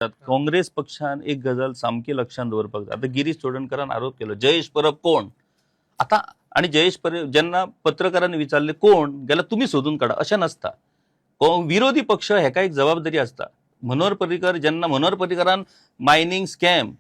काँग्रेस पक्षान एक गजाल सामकी लक्षात दवरपाक जाय. आता गिरीश चोडणकरान आरोप केलो जयेश परब कोण आता, आणि जयेश परब जेन्ना पत्रकारांनी विचारले कोण गेल्यार तुम्ही सोदून काढा अशें नसता. विरोधी पक्ष हेका एक जबाबदारी असता. मनोहर पर्रीकर जेन्ना मनोहर पर्रीकरान मायनिंग स्कॅम,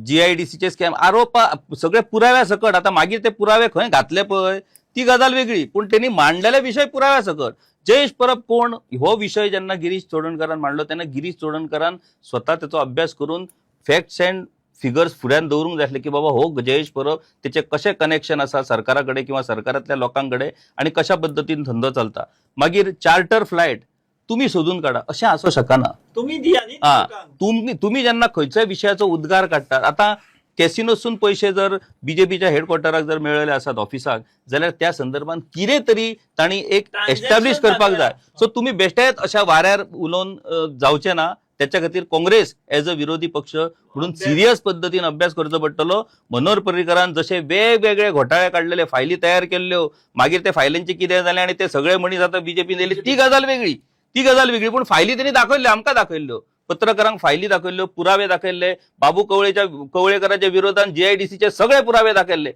GIDCचे स्कॅम आरोप सगळे पुराव्या सकट, आता मागीर ते पुरावे खंय घातले पळय ती गजाल वेगळी, पण त्यांनी मांडलेले विषय पुराव्या सकट. जयेश परब कोण हो विषय जेन्ना गिरीश चोडणकरान मांडलो तेन्ना गिरीश चोडणकरान स्वतः त्याचो अभ्यास करून फॅक्ट्स अँड फिगर्स फुड्यान दवरूंक जाय आसले की बाबा हो जयेश परब त्याचे कशें कनेक्शन आसा सरकाराकडे किंवा सरकारातल्या लोकांकडे आणि कशा पद्धतीन धंदो चलता. मागीर चार्टर फ्लायट तुम्ही सोदून काढा अशें आसूं शकना. तुम्ही जेन्ना खंयच्याय विशयाचो उद्गार काडटात, आता कॅसिनोसून पैसे जर बीजेपीच्या हेडक्वॉर्टराक जर मेळयले आसात ऑफिसाक जाल्यार त्या संदर्भात कितें तरी तांणी एक एस्टॅब्लिश करपाक जाय. सो तुम्ही बेश्टेच अशा वाऱ्यार उलोवन जावचे ना. त्याच्या खातीर काँग्रेस एज अ विरोधी पक्ष म्हणून सिरियस पद्धतीन अभ्यास करचो पडटलो. मनोहर पर्रीकरान जसे वेगवेगळे घोटाळे काढलेले, फायली तयार केल्ल्यो, मागीर ते फायलींचे कितें जालें आणि ते सगळे मनीस आतां बीजेपीन दिले ती गजाल वेगळी, पण फायली त्यांनी दाखयल्ल्यो, आमकां दाखयल्ल्यो, पत्रकारांक फायली दाखयल्ल्यो, पुरावे दाखयल्ले, बाबू कवळेकरांच्या विरोधात GIDCचे सगळे पुरावे दाखयल्ले.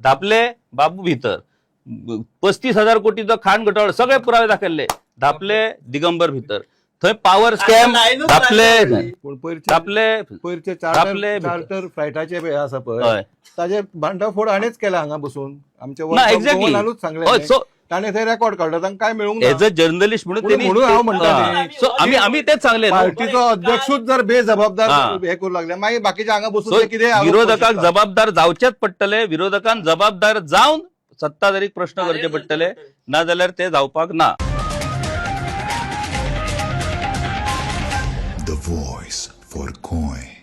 धापले बाबू भितर 35,000 कोटीचो खाण घोटाळो सगळे पुरावे दाखयल्ले. धापले दिगंबर भितर, थंय पॉवर स्कॅम चार्टर फ्लायटाचे आसा पळय ताजे भांडाफोड हाणेच केला हांगा बसून आमच्या सांगले ताणे थंय रेकॉर्ड काढला तांकां काय मेळूंक एज अ जर्नलिस्ट म्हणून हांव म्हणटा आम्ही तेच सांगले पार्टीचो अध्यक्षूच जर बेजबाबदार हे करू लागले मागीर बाकीचे हांगा बसून कितें विरोधकांक जबाबदार जावचेच पडटले. विरोधकांक जबाबदार जावन सत्ताधारीक प्रश्न करचे पडटले, ना जाल्यार ते जावपाक ना. The voice for Coin.